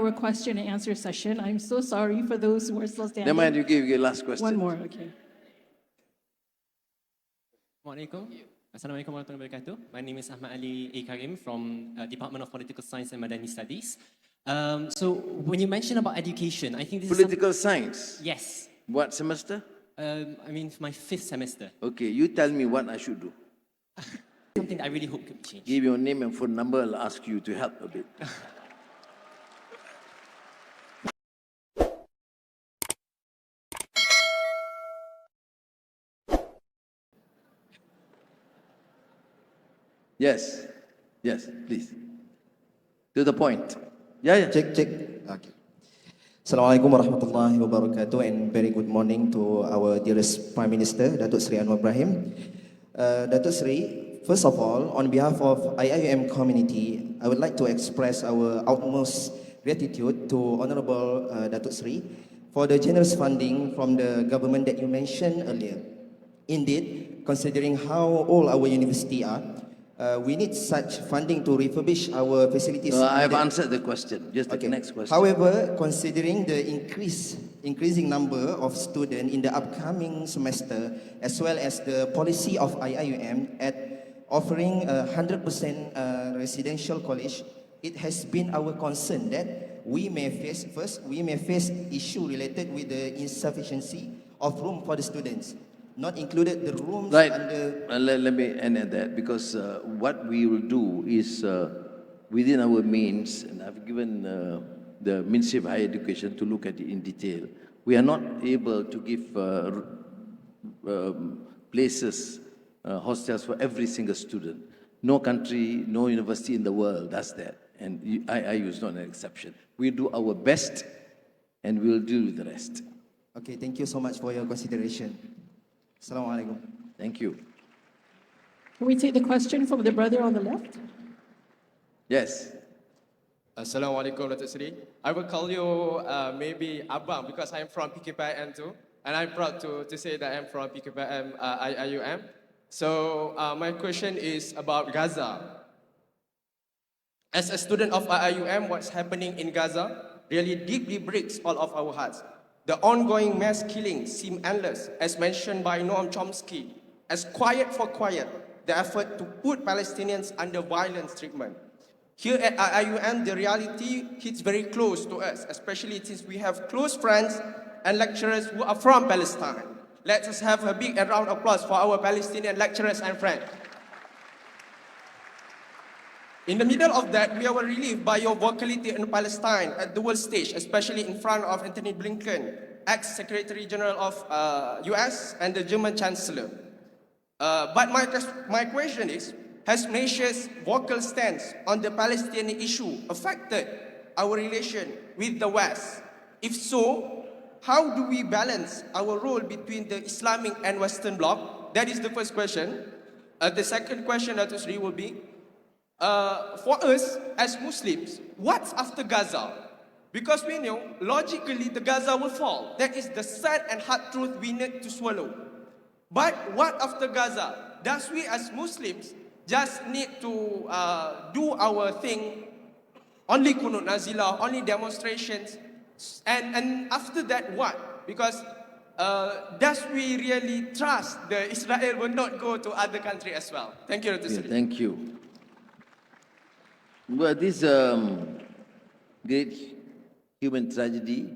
our question and answer session. I'm so sorry for those who are still standing. Never mind, you give your last question. One more, okay. Assalamualaikum warahmatullahi wabarakatuh. My name is Ahmad Ali A. Karim from Department of Political Science and Madani Studies. So when you mentioned about education, I think this Political science? Yes. What semester? I mean, my 5th semester. Okay, you tell me what I should do. Something that I really hope could change. Give your name and phone number, I'll ask you to help a bit. Yes, yes, please. To the point. Yeah. Check. Okay. Assalamualaikum warahmatullahi wabarakatuh, and very good morning to our dearest Prime Minister, Datuk Seri Anwar Ibrahim. Datuk Seri, first of all, on behalf of IIUM community, I would like to express our utmost gratitude to Honorable Datuk Seri for the generous funding from the government that you mentioned earlier. Indeed, considering how old our university are, we need such funding to refurbish our facilities. I've answered the question. Just the next question. However, considering the increasing number of students in the upcoming semester, as well as the policy of IIUM at offering 100% residential college, it has been our concern that we may face issue related with the insufficiency of room for the students. Not included the rooms. Right. Let me end at that, because what we will do is within our means, and I've given the Ministry of Higher Education to look at it in detail. We are not able to give places, hostels for every single student. No country, no university in the world does that, and IIU is not an exception. We do our best, and we'll do the rest. Okay, thank you so much for your consideration. Assalamualaikum. Thank you. Can we take the question from the brother on the left? Yes. Assalamualaikum, Datuk Seri. I will call you maybe Abang, because I'm from PKPM too, and I'm proud to say that I'm from PKPM IIUM. So my question is about Gaza. As a student of IIUM, what's happening in Gaza really deeply breaks all of our hearts. The ongoing mass killings seem endless, as mentioned by Noam Chomsky, as quiet for quiet, the effort to put Palestinians under violence treatment. Here at IIUM, the reality hits very close to us, especially since we have close friends and lecturers who are from Palestine. Let us have a big round of applause for our Palestinian lecturers and friends. In the middle of that, we are relieved by your vocality in Palestine at the world stage, especially in front of Anthony Blinken, ex-Secretary General of US and the German Chancellor. But my question is, has Malaysia's vocal stance on the Palestinian issue affected our relation with the West? If so, how do we balance our role between the Islamic and Western bloc? That is the first question. The second question, Datuk Seri, will be, for us as Muslims, what's after Gaza? Because we know logically the Gaza will fall. That is the sad and hard truth we need to swallow. But what after Gaza? Does we as Muslims just need to do our thing, only kunut nazilah, only demonstrations, and after that what? Because does we really trust the Israel will not go to other country as well? Thank you, Datuk Seri. Thank you. Well, this great human tragedy,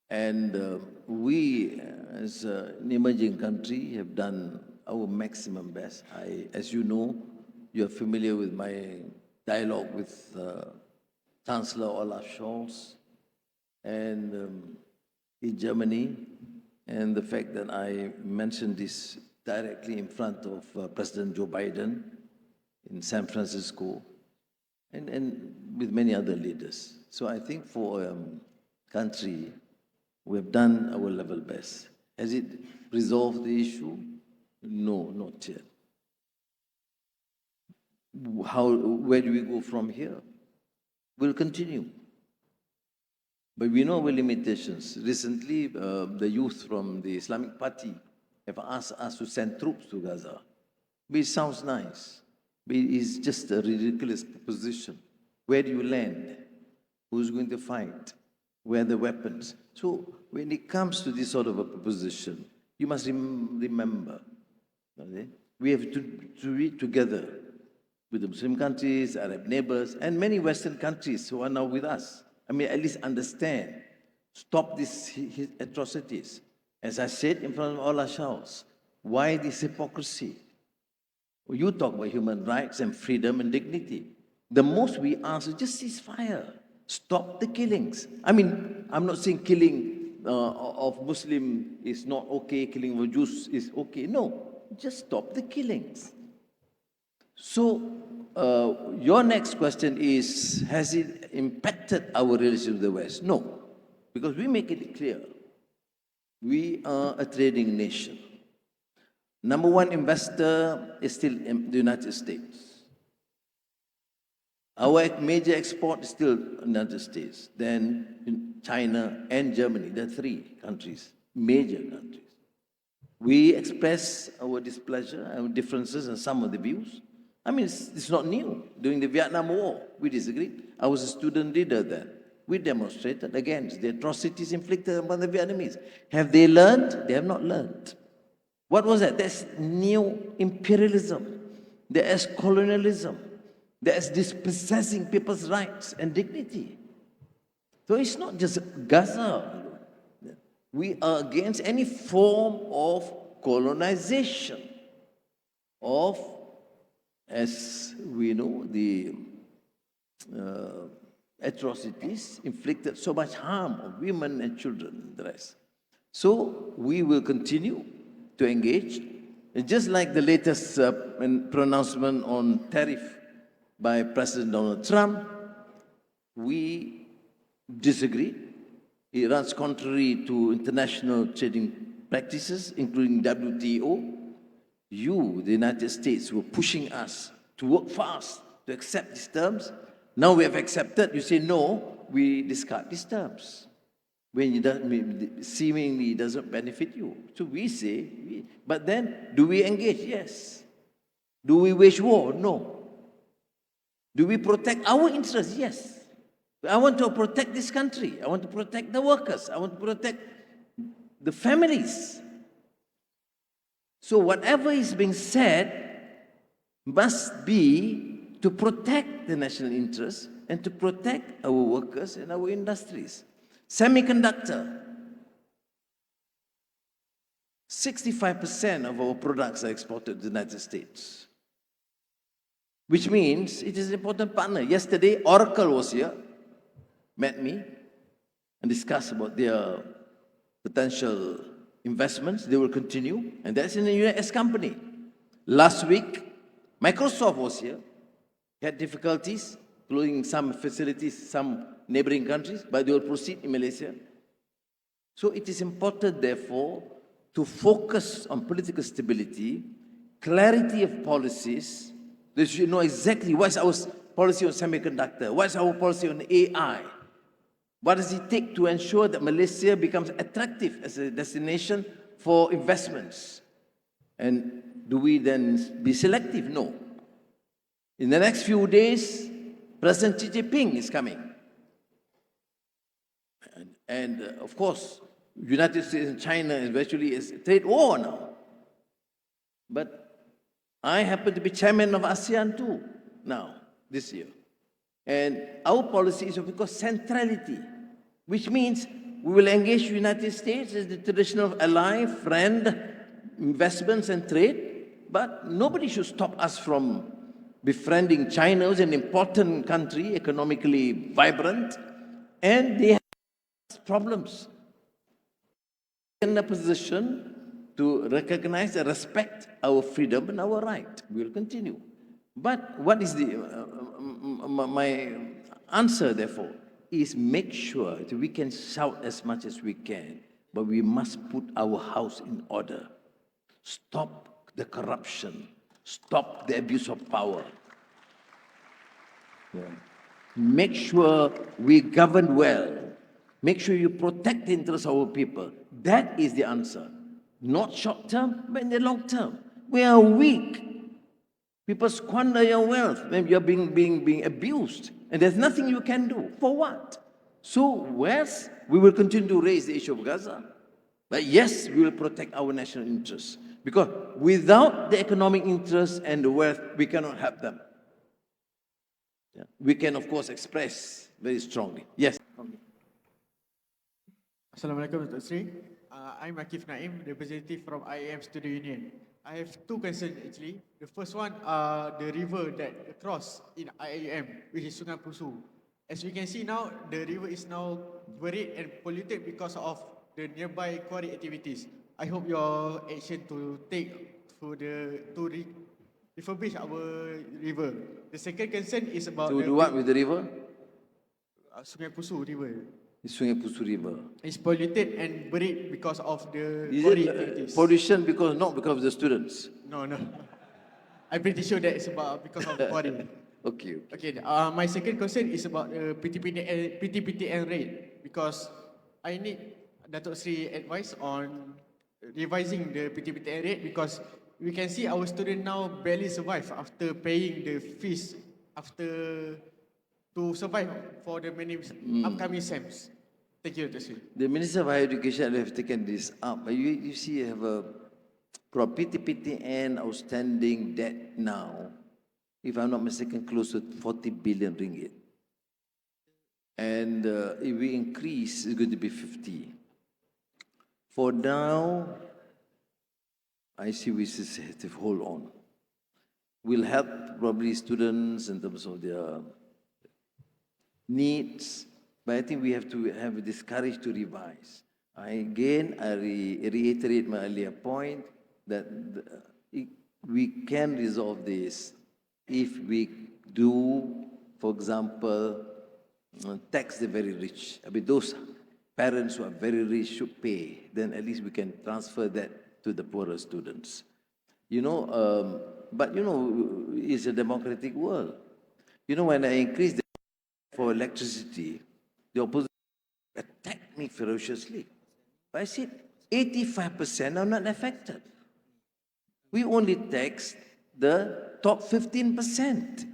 and we as an emerging country have done our maximum best. As you know, you're familiar with my dialogue with Chancellor Olaf Scholz and in Germany, and the fact that I mentioned this directly in front of President Joe Biden in San Francisco, and with many other leaders. So I think for a country, we have done our level best. Has it resolved the issue? No, not yet. Where do we go from here? We'll continue. But we know our limitations. Recently, the youth from the Islamic Party have asked us to send troops to Gaza. But it sounds nice. But it's just a ridiculous proposition. Where do you land? Who's going to fight? Where are the weapons? So when it comes to this sort of a proposition, you must remember, okay, we have to read together with the Muslim countries, Arab neighbors, and many Western countries who are now with us. I mean, at least understand, stop these atrocities. As I said in front of all our shouts, why this hypocrisy? You talk about human rights and freedom and dignity. The most we ask is just cease fire. Stop the killings. I mean, I'm not saying killing of Muslim is not okay, killing of Jews is okay. No, just stop the killings. So, your next question is, has it impacted our relationship with the West? No, because we make it clear. We are a trading nation. Number one investor is still in the United States. Our major export is still the United States, then China and Germany, the three countries, major countries. We express our displeasure, our differences and some of the views. I mean, it's not new. During the Vietnam War, we disagreed. I was a student leader then. We demonstrated against the atrocities inflicted upon the Vietnamese. Have they learned? They have not learned. What was that? That's new imperialism. There's colonialism. There's dispossessing people's rights and dignity. So it's not just Gaza. We are against any form of colonization of, as we know, the atrocities inflicted so much harm on women and children and the rest. So we will continue to engage. And just like the latest pronouncement on tariff by President Donald Trump, we disagree. It runs contrary to international trading practices, including WTO. You, the United States, were pushing us to work fast to accept these terms. Now we have accepted, you say no, we discard these terms. When it seemingly doesn't benefit you. So we say, but then, do we engage? Yes. Do we wage war? No. Do we protect our interests? Yes. I want to protect this country. I want to protect the workers. I want to protect the families. So whatever is being said must be to protect the national interests and to protect our workers and our industries. Semiconductor. 65% of our products are exported to the United States, which means it is an important partner. Yesterday, Oracle was here, met me, and discussed about their potential investments. They will continue, and that's in a US company. Last week, Microsoft was here, had difficulties, including some facilities, some neighboring countries, but they will proceed in Malaysia. So it is important, therefore, to focus on political stability, clarity of policies. They should know exactly what's our policy on semiconductor, what's our policy on AI. What does it take to ensure that Malaysia becomes attractive as a destination for investments? And do we then be selective? No. In the next few days, President Xi Jinping is coming. And of course, United States and China is virtually a trade war now. But I happen to be chairman of ASEAN too now, this year. And our policy is, of course, centrality, which means we will engage the United States as the traditional ally, friend, investments and trade, but nobody should stop us from befriending China, who's an important country, economically vibrant, and they have problems. In a position to recognize and respect our freedom and our right. We will continue. But what is my answer, therefore, is make sure that we can shout as much as we can, but we must put our house in order. Stop the corruption. Stop the abuse of power. Make sure we govern well. Make sure you protect the interests of our people. That is the answer. Not short term, but in the long term. We are weak. People squander your wealth when you're being abused. And there's nothing you can do. For what? So, yes, we will continue to raise the issue of Gaza. But yes, we will protect our national interests. Because without the economic interests and the wealth, we cannot help them. Yeah. We can, of course, express very strongly. Yes. Assalamualaikum, Dr. Sri. I'm Akif Naim, representative from IAM Student Union. I have two concerns actually. The first one, the river that cross in IAM, which is Sungai Pusu. As we can see now, the river is now buried and polluted because of the nearby quarry activities. I hope your action to take refurbish our river. The second concern is about To do what with the river? Sungai Pusu river. The Sungai Pusu River. It's polluted and buried because of the Is quarry it activities. pollution not because of the students? No. I'm pretty sure that it's about because of the quarry. Okay. Okay, my second concern is about PTPTN rate because I need Datuk Sri advice on revising the PTPTN rate because we can see our student now barely survive after paying the fees to survive for the many upcoming SEMs. Thank you, Datuk Sri. The Minister of Higher Education have taken this up. You see, you have a PTPTN outstanding debt now, if I'm not mistaken, close to 40 billion ringgit. And if we increase, it's going to be 50. For now, I see we just have to hold on. We'll help probably students in terms of their needs, but I think we have to have this courage to revise. I reiterate my earlier point that we can resolve this if we do, for example, tax the very rich. I mean, those parents who are very rich should pay. Then at least we can transfer that to the poorer students. But it's a democratic world. When I increase the for electricity, the opposition attacked me ferociously. But I said, 85% are not affected. We only tax the top 15%.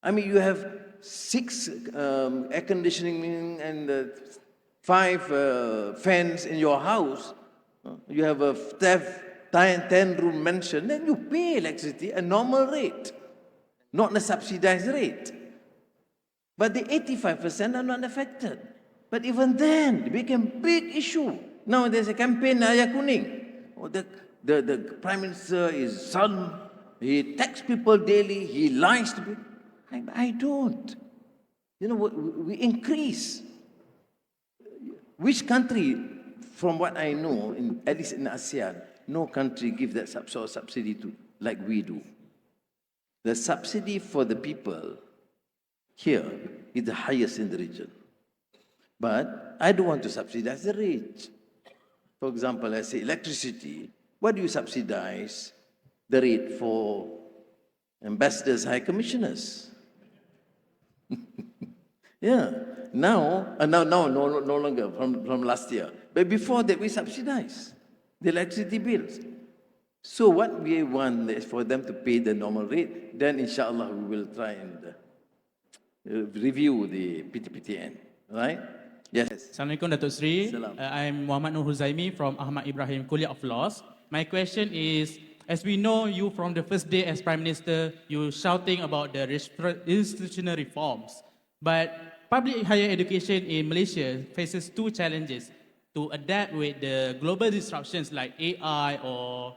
I mean, you have 6 air conditioning and 5 fans in your house. You have a 10-room mansion, then you pay electricity a normal rate, not a subsidized rate. But the 85% are not affected. But even then, it became a big issue. Now there's a campaign, Ayah Kuning. The Prime Minister is son. He texts people daily. He lies to people. I don't. We increase. Which country, from what I know, at least in ASEAN, no country gives that sort of subsidy to like we do. The subsidy for the people here is the highest in the region. But I don't want to subsidize the rich. For example, let's say electricity. What do you subsidize the rate for ambassadors, high commissioners? Yeah. Now, no longer from last year. But before that, we subsidized the electricity bills. So what we want is for them to pay the normal rate. Then, inshallah, we will try and review the PTPTN, right? Yes. Assalamualaikum, Datuk Sri. Salam. I'm Muhammad Nur Huzaimi from Ahmad Ibrahim College of Laws. My question is, as we know you from the first day as Prime Minister, you shouting about the institutional reforms. But public higher education in Malaysia faces 2 challenges: to adapt with the global disruptions like AI or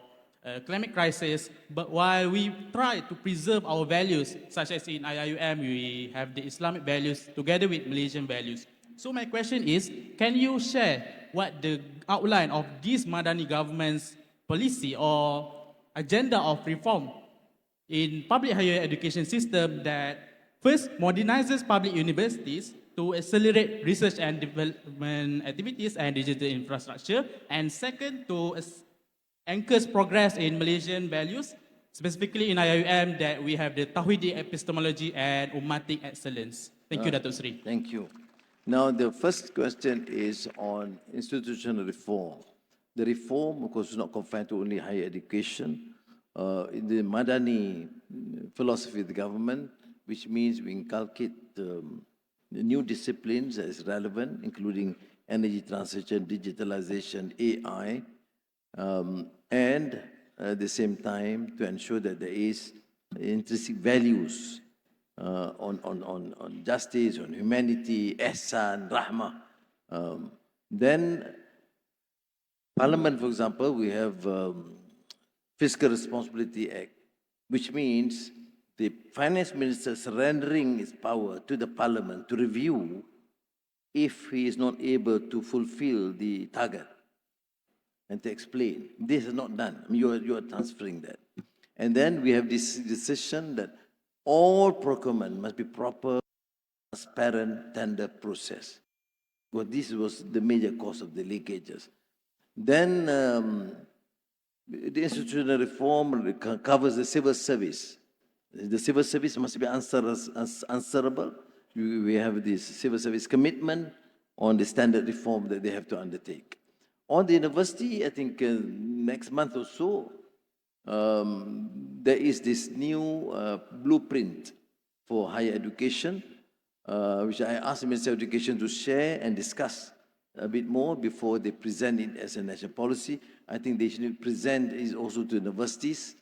climate crisis, but while we try to preserve our values, such as in IIUM, we have the Islamic values together with Malaysian values. So my question is, can you share what the outline of this Madani government's policy or agenda of reform in public higher education system that first modernizes public universities to accelerate research and development activities and digital infrastructure, and second, to anchors progress in Malaysian values, specifically in IIUM that we have the Tauhidi epistemology and Ummatic excellence. Thank you, Datuk Sri. Thank you. Now, the first question is on institutional reform. The reform, of course, is not confined to only higher education. In the Madani philosophy of the government, which means we inculcate the new disciplines as relevant, including energy transition, digitalization, AI, and at the same time to ensure that there is intrinsic values on justice, on humanity, ihsan, rahmah. Then Parliament, for example, we have Fiscal Responsibility Act, which means the finance minister surrendering his power to the Parliament to review if he is not able to fulfill the target and to explain. This is not done. I mean, you are transferring that. And then we have this decision that all procurement must be proper, transparent tender process. Well, this was the major cause of the leakages. Then the institutional reform covers the civil service. The civil service must be answerable. We have this civil service commitment on the standard reform that they have to undertake. On the university, I think next month or so, there is this new blueprint for higher education, which I asked the Minister of Education to share and discuss a bit more before they present it as a national policy. I think they should present it also to universities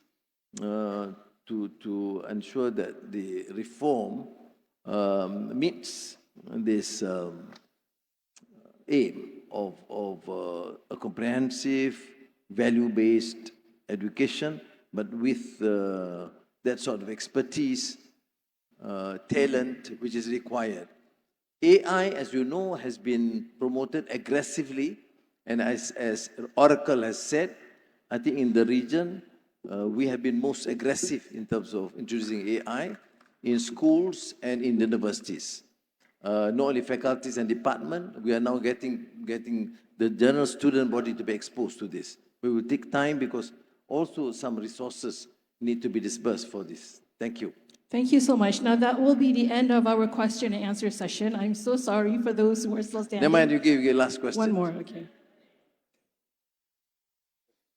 to ensure that the reform meets this aim of a comprehensive, value-based education, but with that sort of expertise, talent which is required. AI, as you know, has been promoted aggressively, and as Oracle has said, I think in the region, we have been most aggressive in terms of introducing AI in schools and in universities. Not only faculties and department, we are now getting the general student body to be exposed to this. We will take time because also some resources need to be disbursed for this. Thank you. Thank you so much. Now that will be the end of our question and answer session. I'm so sorry for those who are still standing. Never mind, you give your last question. One more, okay.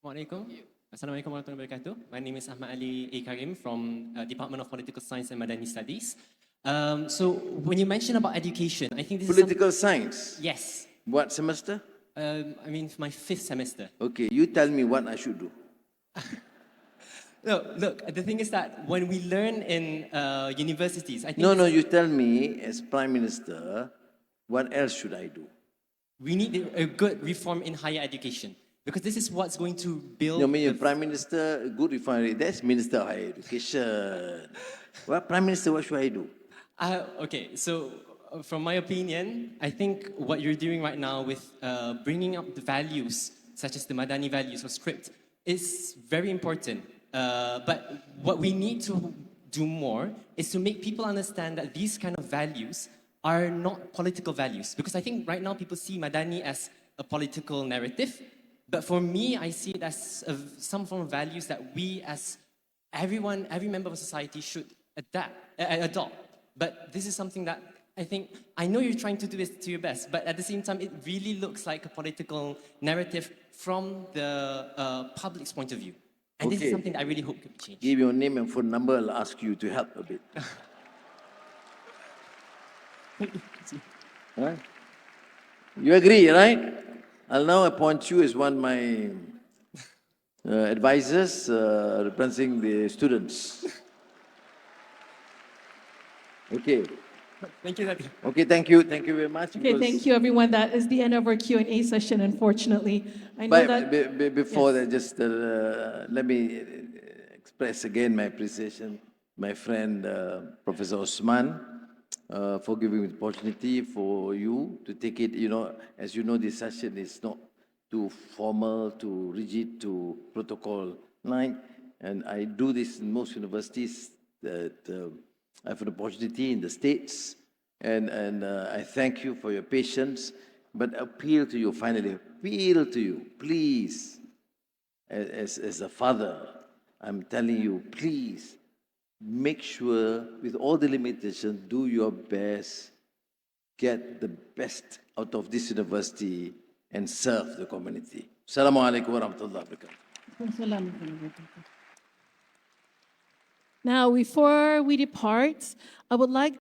Assalamualaikum. Assalamualaikum warahmatullahi wabarakatuh. My name is Ahmad Ali A. Karim from Department of Political Science and Madani Studies. So when you mention about education, I think this Political science. Yes. What semester? I mean, my 5th semester. Okay, you tell me what I should do. No, look, the thing is that when we learn in universities, I think No, you tell me as Prime Minister, what else should I do? we need a good reform in higher education because this is what's going to build. You mean Prime Minister, good refinery, that's Minister of Higher Education. Well, Prime Minister, what should I do? Okay, so from my opinion, I think what you're doing right now with bringing up the values, such as the Madani values or script, is very important. But what we need to do more is to make people understand that these kind of values are not political values. Because I think right now people see Madani as a political narrative. But for me, I see it as some form of values that we as everyone, every member of society should adopt. But this is something that I know you're trying to do this to your best, but at the same time, it really looks like a political narrative from the public's point of view. And this is something that I really hope could change. Give your name and phone number, I'll ask you to help a bit. Right? You agree, right? I'll now appoint you as one of my advisors representing the students. Okay. Thank you, Daddy. Okay, thank you. Thank you very much. Okay, thank you, everyone. That is the end of our Q&A session, unfortunately. I know that... Before that, just let me express again my appreciation, my friend Professor Osman, for giving me the opportunity for you to take it. You know, as you know, this session is not too formal, too rigid, too protocol-like. And I do this in most universities that I have an opportunity in the States, and I thank you for your patience, but appeal to you, finally, appeal to you, please, as a father, I'm telling you, please, make sure, with all the limitations, do your best, get the best out of this university, and serve the community. Assalamu alaikum wa rahmatullahi wa barakatuh. Now, before we depart, I would like